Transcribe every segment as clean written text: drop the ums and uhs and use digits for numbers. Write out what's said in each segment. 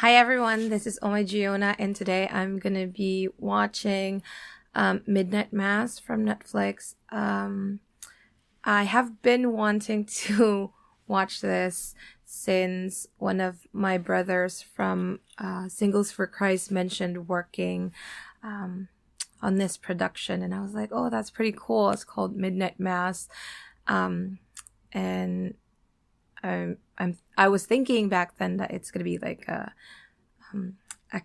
Hi everyone, this is Omai Giona, and today I'm gonna be watching Midnight Mass from Netflix. I have been wanting to watch this since one of my brothers from Singles for Christ mentioned working on this production, and I was like, oh, that's pretty cool. It's called Midnight Mass, and I was thinking back then that it's gonna be like a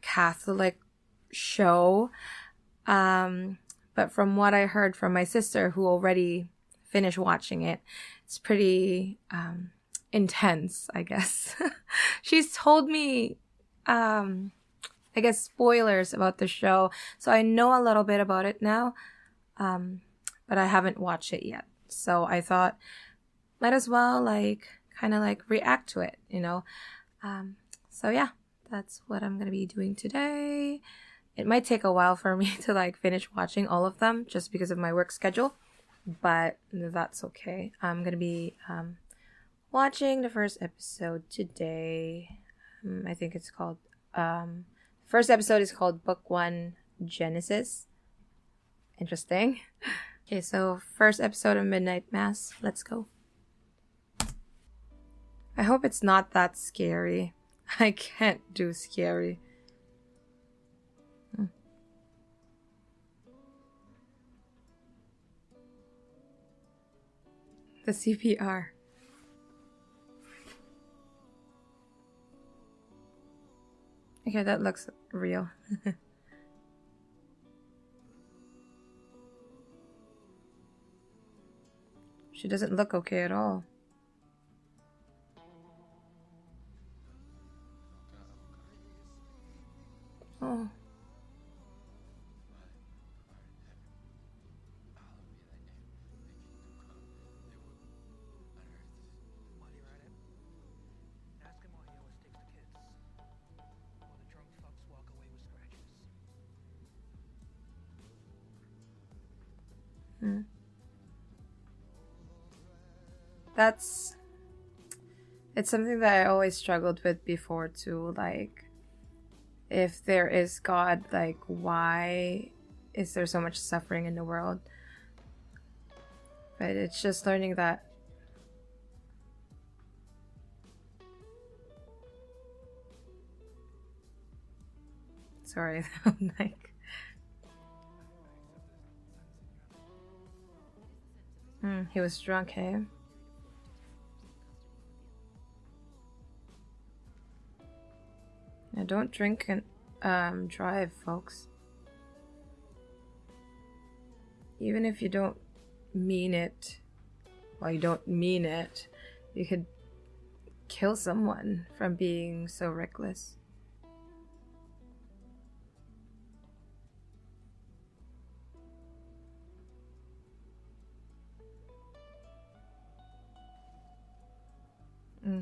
Catholic show, but from what I heard from my sister, who already finished watching it, it's pretty intense, I guess. She's told me, I guess, spoilers about the show, so I know a little bit about it now, but I haven't watched it yet. So I thought, might as well kind of react to it, you know. So yeah, that's what I'm gonna be doing today. It might take a while for me to finish watching all of them just because of my work schedule, but that's okay. I'm gonna be watching the first episode today. I think it's called first episode is called Book 1 Genesis. Interesting. Okay, so first episode of Midnight Mass. Let's go. I hope it's not that scary. I can't do scary. The CPR. Okay, that looks real. She doesn't look okay at all. Oh. Hmm. It's something that I always struggled with before too. If there is God, why is there so much suffering in the world? But it's just learning that. Sorry, I'm he was drunk, hey? Now don't drink and drive, folks. Even if you don't mean it, you don't mean it, you could kill someone from being so reckless.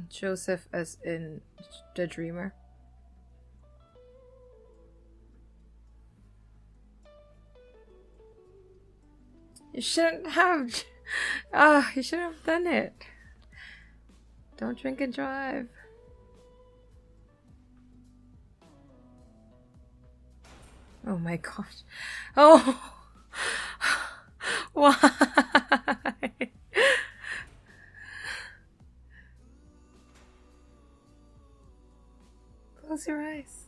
Joseph as in the dreamer. You shouldn't have. You shouldn't have done it. Don't drink and drive. Oh my gosh. Oh. Why? Close your eyes.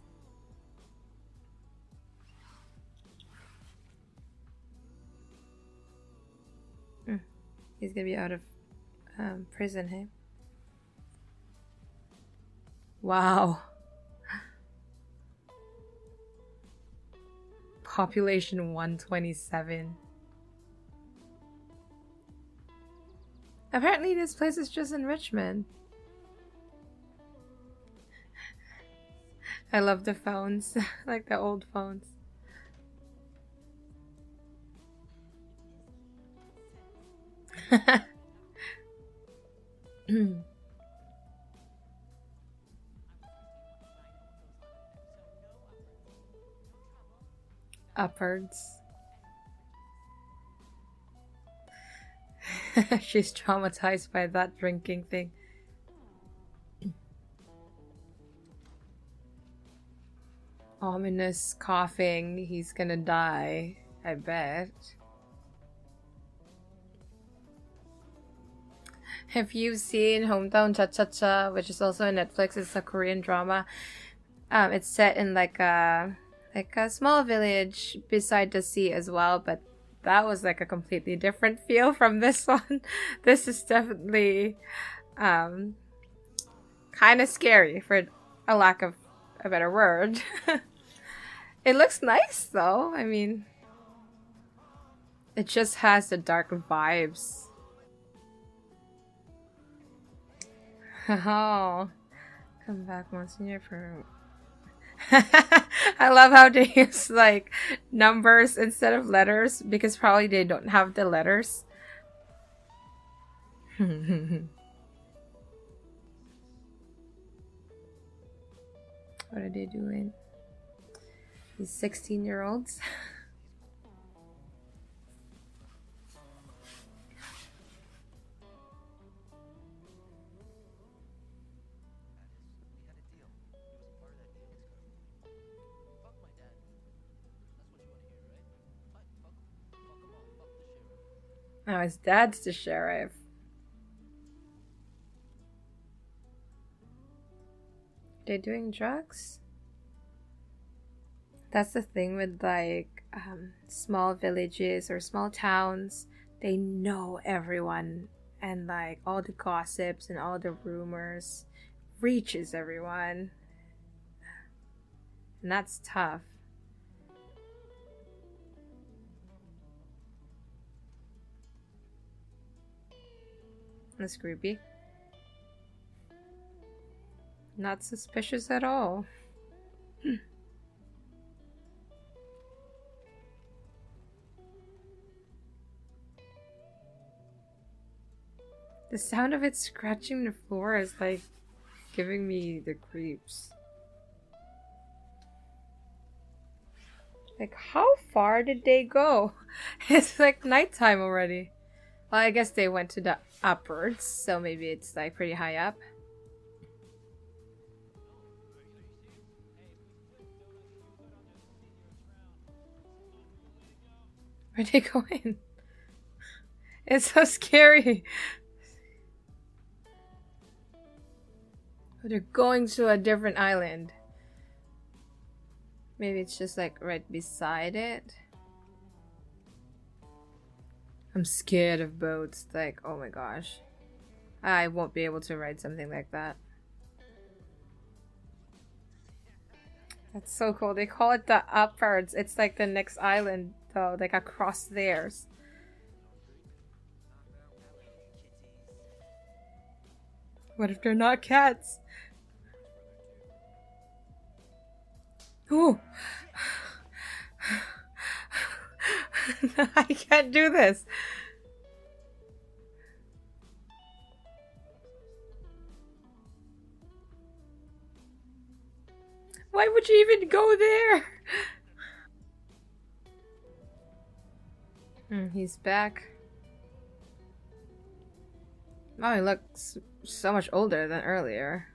He's gonna be out of prison, hey? Wow. Population 127. Apparently this place is just in Richmond. I love the phones, like the old phones. Upwards. She's traumatized by that drinking thing. Ominous coughing. He's gonna die, I bet. If you've seen Hometown Cha-Cha-Cha, which is also on Netflix, it's a Korean drama. It's set in like a small village beside the sea as well, but that was like a completely different feel from this one. This is definitely kind of scary, for a lack of a better word. It looks nice though. I mean, it just has the dark vibes. Oh, come back, Monsignor, for. I love how they use like numbers instead of letters because probably they don't have the letters. What are they doing? These 16-year-olds. Oh, his dad's the sheriff. They're doing drugs? That's the thing with like small villages or small towns. They know everyone, and like all the gossips and all the rumors reaches everyone. And that's tough. That's creepy. Not suspicious at all. The sound of it scratching the floor is like giving me the creeps. Like, how far did they go? It's like nighttime already. Well, I guess they went to the upwards, so maybe it's like pretty high up. Where'd they go in? It's so scary. They're going to a different island. Maybe it's just like right beside it. I'm scared of boats. Like, oh my gosh. I won't be able to ride something like that. That's so cool. They call it the upwards. It's like the next island though, like across theirs. What if they're not cats? Ooh. I can't do this. Why would you even go there? He's back. Oh, he looks so much older than earlier.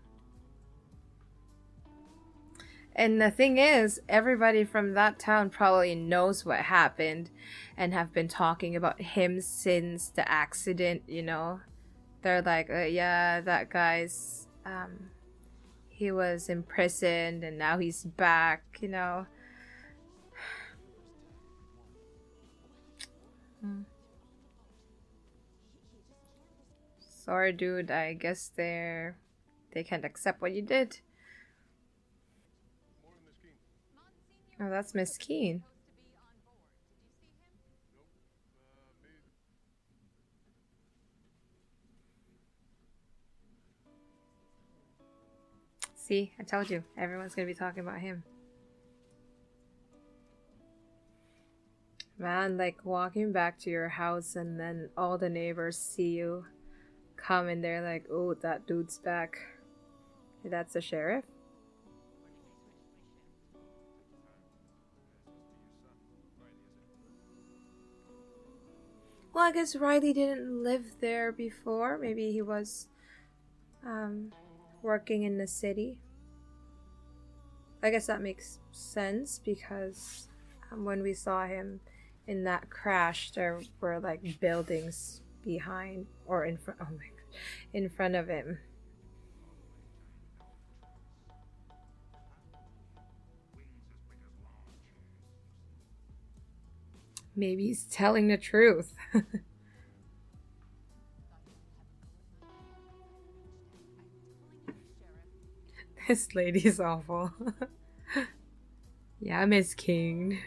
And the thing is, everybody from that town probably knows what happened and have been talking about him since the accident, you know? They're like, yeah, that guy's, he was imprisoned and now he's back, you know? Sorry, dude, I guess they can't accept what you did. Oh, that's Miss Keen. See, I told you, everyone's gonna be talking about him. Man, like walking back to your house and then all the neighbors see you come and they're like, oh, that dude's back. That's the sheriff? Well, I guess Riley didn't live there before. Maybe he was working in the city. I guess that makes sense because when we saw him in that crash, there were like buildings behind or in front. Oh my god, in front of him. Maybe he's telling the truth. This lady's awful. Yeah, Miss King.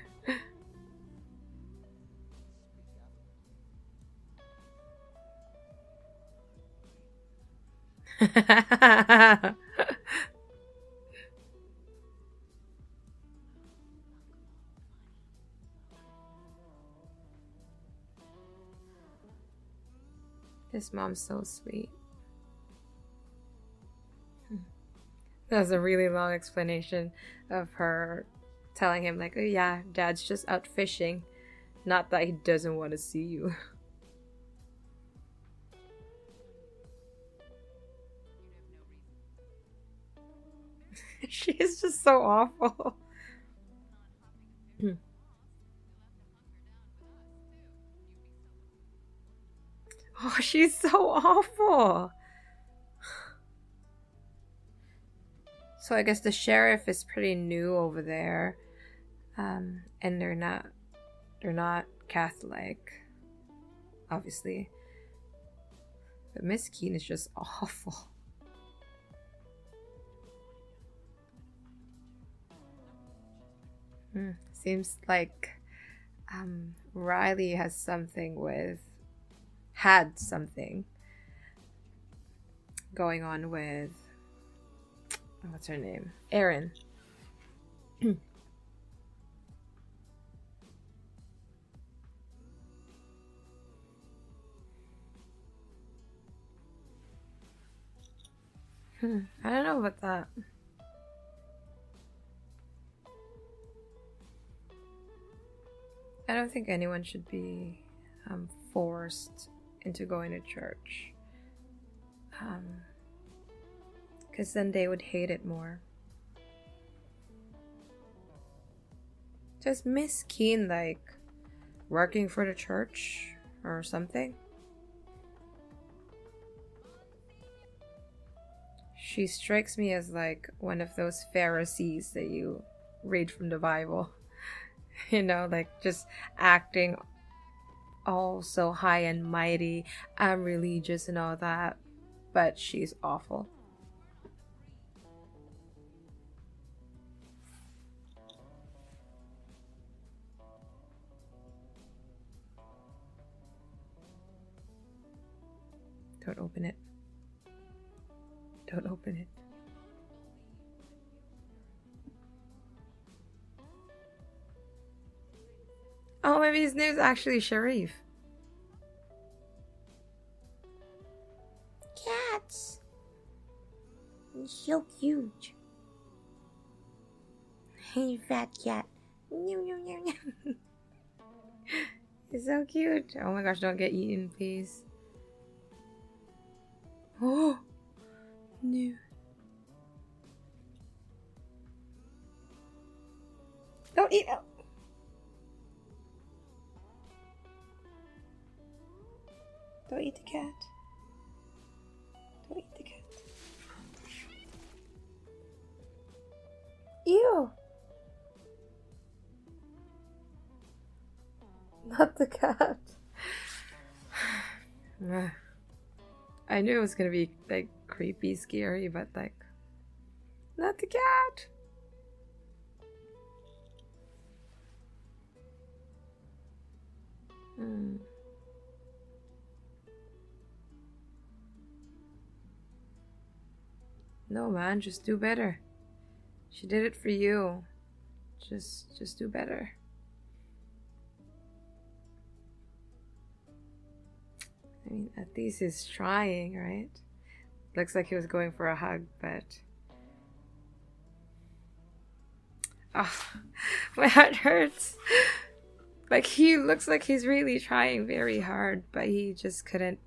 This mom's so sweet. That was a really long explanation of her telling him, like, oh yeah, dad's just out fishing. Not that he doesn't want to see you. She is just so awful. Oh, she's so awful. So I guess the sheriff is pretty new over there. And they're not Catholic, obviously. But Miss Keene is just awful. Seems like Riley had something going on with, what's her name? Erin. I don't know about that. I don't think anyone should be forced into going to church. Because then they would hate it more. Does Miss Keene like working for the church or something? She strikes me as like one of those Pharisees that you read from the Bible. You know, like just acting all so high and mighty. I'm religious and all that. But she's awful. Don't open it. Don't open it. Oh, maybe his name's actually Sharif. Cats. He's so cute. Hey, fat cat. He's so cute. Oh my gosh, don't get eaten, please. Oh, no. Don't eat. Oh. Don't eat the cat. Don't eat the cat. Ew. Not the cat. I knew it was gonna be like creepy, scary, but like, not the cat. No, man, just do better. She did it for you. Just do better. I mean, at least he's trying, right? Looks like he was going for a hug, but... Oh, my heart hurts. Like, he looks like he's really trying very hard, but he just couldn't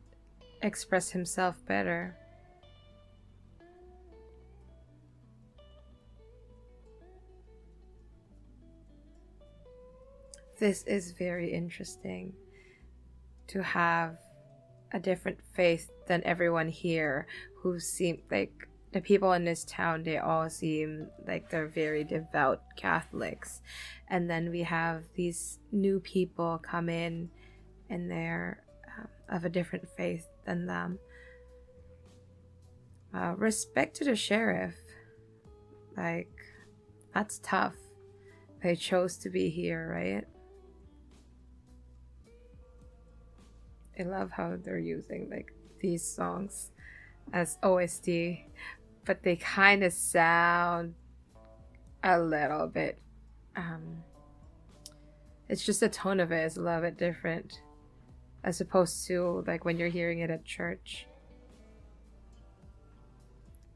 express himself better. this is very interesting to have a different faith than everyone here who seem like the people in this town, they all seem like they're very devout Catholics. And then we have these new people come in and they're of a different faith than them. Respect to the sheriff. Like, that's tough. They chose to be here, right? I love how they're using like these songs as OST, but they kind of sound a little bit it's just the tone of it is a little bit different as opposed to like when you're hearing it at church.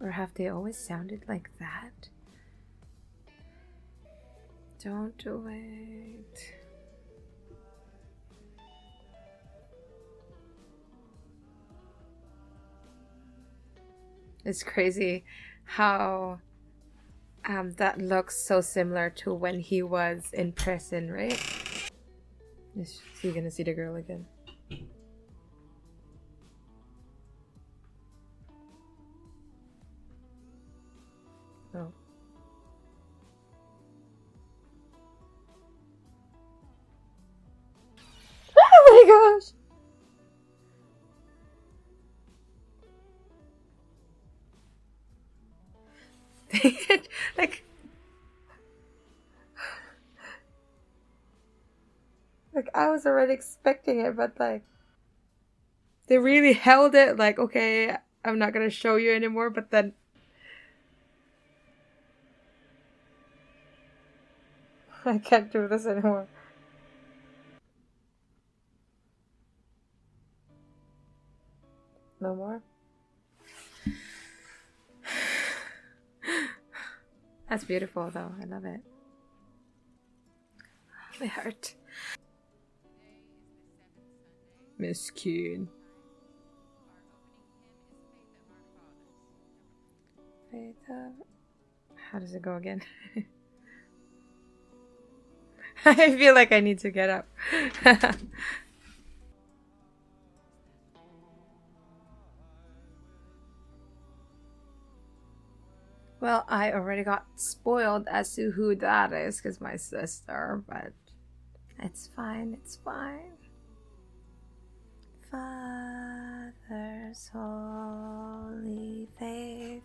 Or have they always sounded like that? Don't wait. It's crazy how that looks so similar to when he was in prison, right? Is he gonna see the girl again? Oh. Oh my gosh! like I was already expecting it, but like they really held it like, okay, I'm not gonna show you anymore, but then I can't do this anymore. No more. That's beautiful though. I love it. My heart. Miss Keen. Faith of... How does it go again? I feel like I need to get up. Well, I already got spoiled as to who that is because my sister, but it's fine, it's fine. Father's holy faith.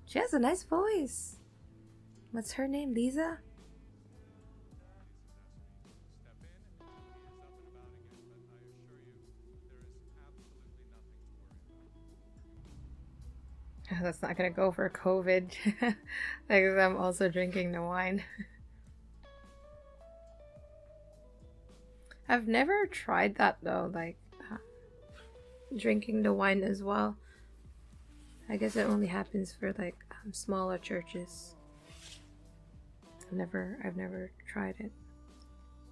She has a nice voice. What's her name? Lisa? Oh, that's not gonna go for COVID. Like, I'm also drinking the wine. I've never tried that though, like drinking the wine as well. I guess it only happens for like smaller churches. I've never tried it.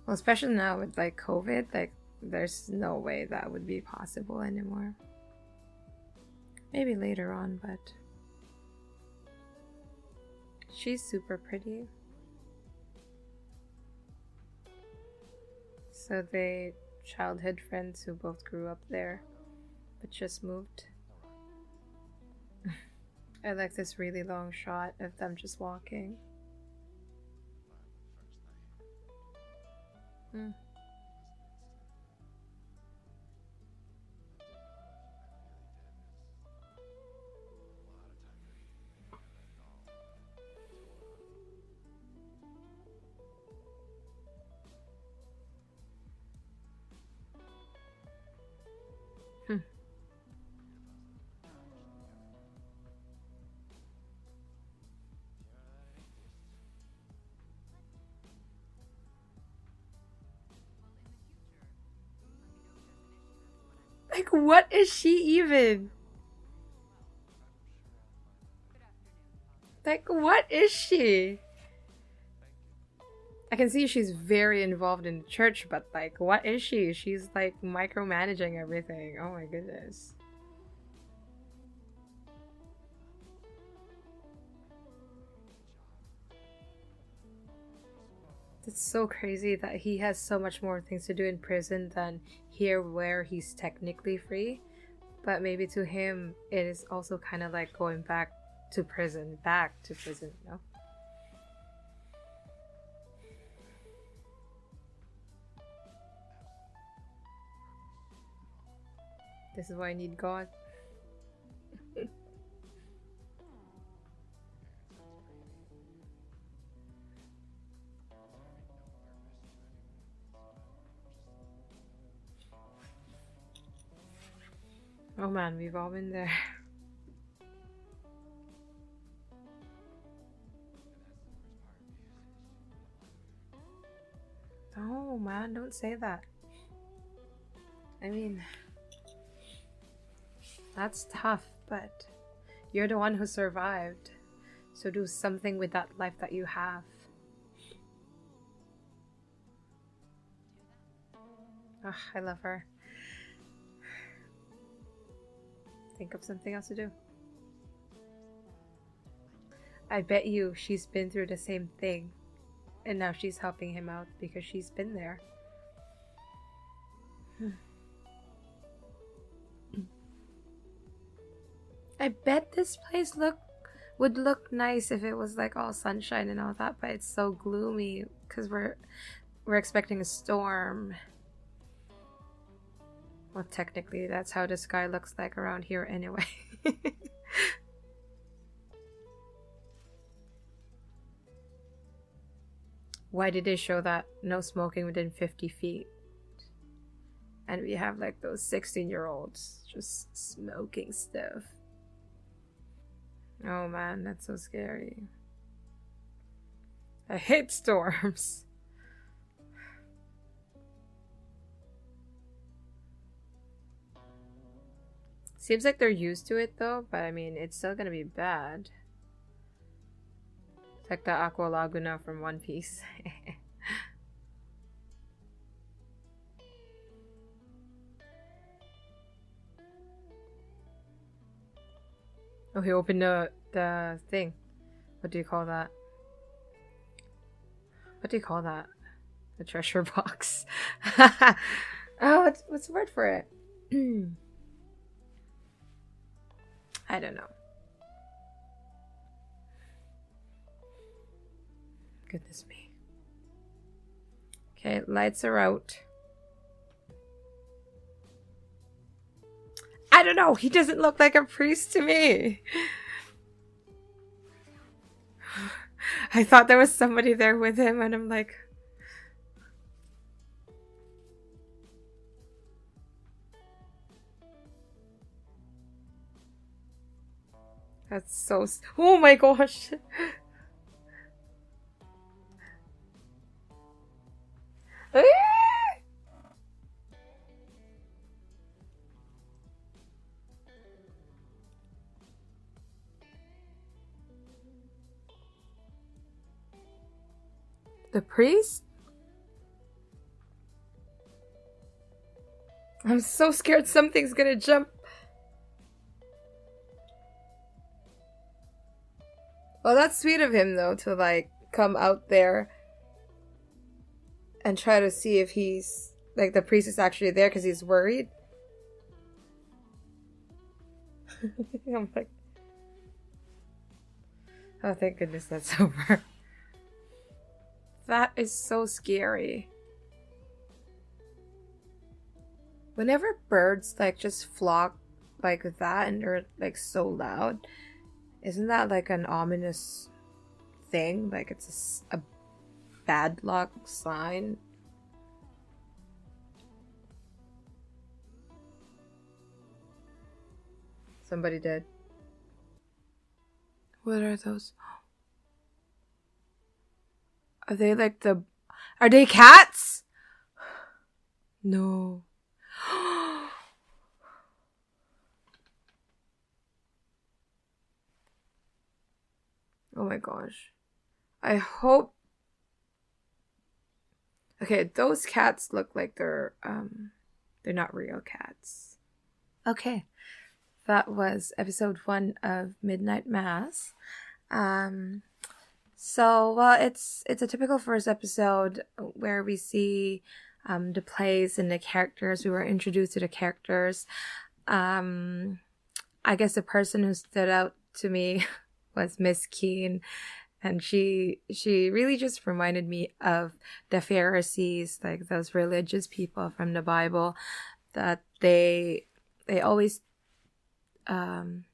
Well, especially now with like COVID, like there's no way that would be possible anymore. Maybe later on, but she's super pretty. So they childhood friends who both grew up there but just moved. I like this really long shot of them just walking. Mm. Hmm. Like, what is she even? Like, what is she? I can see she's very involved in the church, but like, what is she? She's like micromanaging everything. Oh my goodness. It's so crazy that he has so much more things to do in prison than here where he's technically free. But maybe to him, it is also kind of like going back to prison, you know? This is why I need God. Oh man, we've all been there. Oh man, don't say that. I mean, that's tough, but you're the one who survived. So do something with that life that you have. Ugh, I love her. Think of something else to do. I bet you she's been through the same thing. And now she's helping him out because she's been there. I bet this place would look nice if it was like all sunshine and all that, but it's so gloomy because we're expecting a storm. Well, technically, that's how the sky looks like around here anyway. Why did they show that no smoking within 50 feet? And we have like those 16-year-olds just smoking stuff. Oh man, that's so scary. I hate storms. Seems like they're used to it though, but I mean, it's still gonna be bad. It's like the Aqua Laguna from One Piece. Oh, he opened the thing. What do you call that? What do you call that? The treasure box. Oh, what's the word for it? I don't know. Goodness me. Okay, lights are out. I don't know. He doesn't look like a priest to me. I thought there was somebody there with him, and I'm like... That's so... Oh my gosh! The priest? I'm so scared something's gonna jump. Well, that's sweet of him, though, to, like, come out there and try to see if he's, like, the priest is actually there because he's worried. I'm like, oh, thank goodness that's over. That is so scary. Whenever birds, like, just flock like that and they're, like, so loud, isn't that, like, an ominous thing? Like, it's a bad luck sign? Somebody did. What are those? Are they like the... Are they cats? No. Oh my gosh. I hope... Okay, those cats look like they're not real cats. Okay. That was episode 1 of Midnight Mass. So, well, it's a typical first episode where we see the plays and the characters. We were introduced to the characters. Um, I guess the person who stood out to me was Miss Keene, and she really just reminded me of the Pharisees, like those religious people from the Bible, that they always um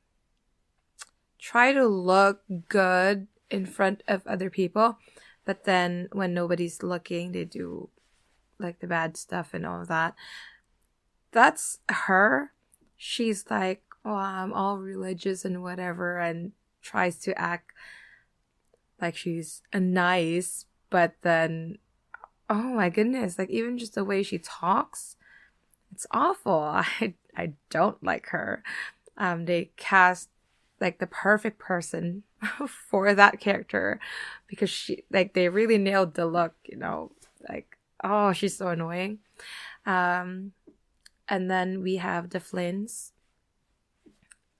try to look good in front of other people, but then when nobody's looking, they do like the bad stuff and all of that. That's her. She's like, oh, I'm all religious and whatever, and tries to act like she's a nice, but then, oh my goodness, like even just the way she talks, it's awful. I don't like her. They cast like the perfect person for that character, because she, like, they really nailed the look, like, oh, she's so annoying. Um, and then we have the Flynns.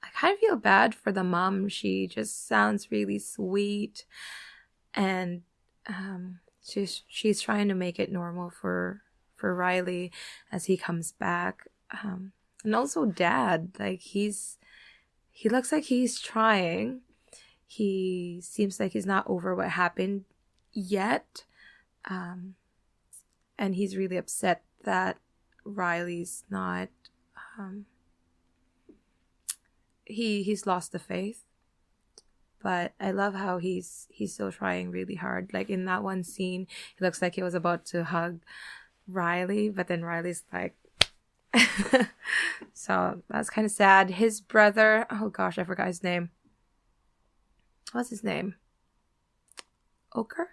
I kind of feel bad for the mom. She just sounds really sweet, and she's trying to make it normal for Riley as he comes back. And also dad, like he looks like he's trying. He seems like he's not over what happened yet. And he's really upset that Riley's not, he's lost the faith. But I love how he's still trying really hard. Like in that one scene, he looks like he was about to hug Riley, but then Riley's like, so that's kind of sad. His brother, oh gosh, I forgot his name. What's his name? Ochre?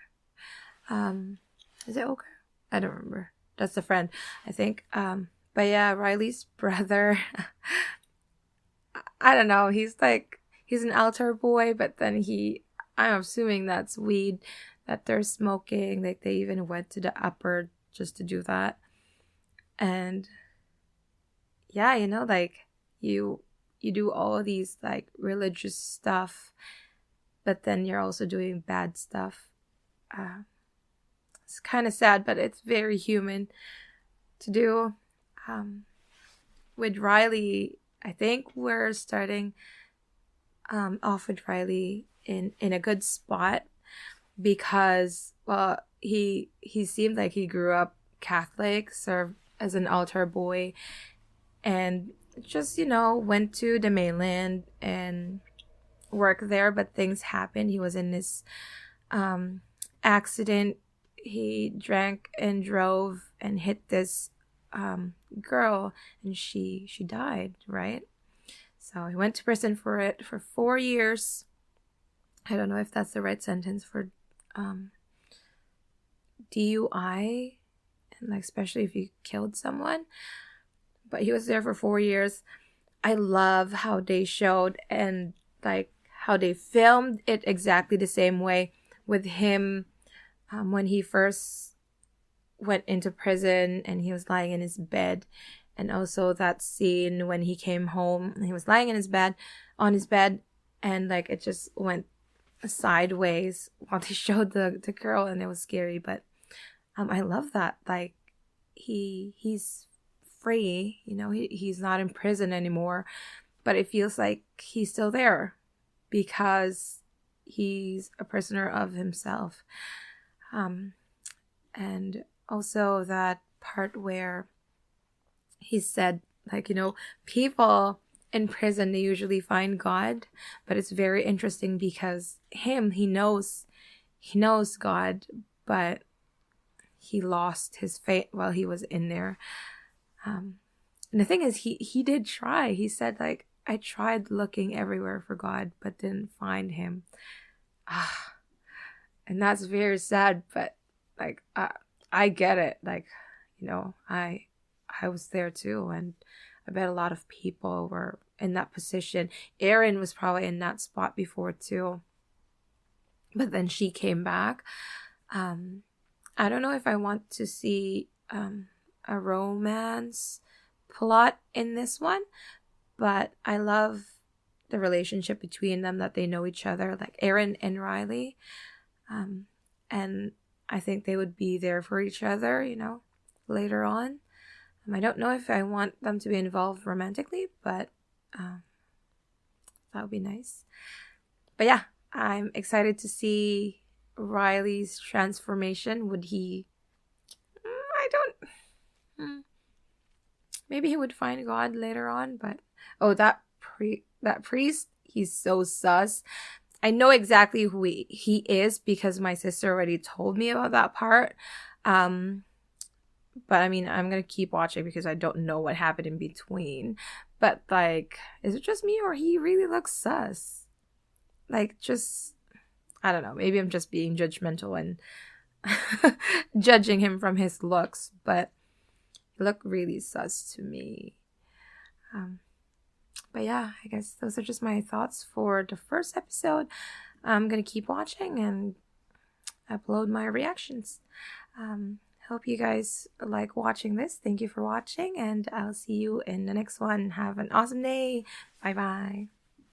Is it Ochre? I don't remember. That's the friend, I think. But yeah, Riley's brother, I don't know. He's an altar boy, but then I'm assuming that's weed that they're smoking. Like they even went to the upper just to do that. And yeah, like you do all of these like religious stuff, but then you're also doing bad stuff. It's kind of sad, but it's very human to do. With Riley, I think we're starting off with Riley in a good spot, because, well, he seemed like he grew up Catholic, served as an altar boy, and just, went to the mainland and worked there, but things happened. He was in this accident. He drank and drove and hit this girl, and she died, right? So he went to prison for it for 4 years. I don't know if that's the right sentence for DUI, and like especially if you killed someone. But he was there for 4 years. I love how they showed and like how they filmed it exactly the same way with him when he first went into prison and he was lying in his bed, and also that scene when he came home and he was lying in his bed, and like it just went sideways while they showed the girl, and it was scary. But I love that, like he's free, he's not in prison anymore, but it feels like he's still there because he's a prisoner of himself. And also that part where he said, like, people in prison, they usually find God, but it's very interesting because he knows God, but he lost his faith while he was in there. And the thing is, he did try. He said, like, I tried looking everywhere for God, but didn't find him. And that's very sad, but like, I get it. Like, I was there too, and I bet a lot of people were in that position. Erin was probably in that spot before too, but then she came back. I don't know if I want to see a romance plot in this one, but I love the relationship between them, that they know each other, like Erin and Riley. And I think they would be there for each other, later on. I don't know if I want them to be involved romantically, but that would be nice. But yeah, I'm excited to see Riley's transformation. Would he... I don't... Maybe he would find God later on, but... Oh, that priest, he's so sus. I know exactly who he is because my sister already told me about that part. But I mean, I'm gonna keep watching because I don't know what happened in between. But like, is it just me or he really looks sus? Like, just, I don't know. Maybe I'm just being judgmental and judging him from his looks, but he looked really sus to me. But yeah, I guess those are just my thoughts for the first episode. I'm gonna keep watching and upload my reactions. Hope you guys like watching this. Thank you for watching, and I'll see you in the next one. Have an awesome day. Bye bye.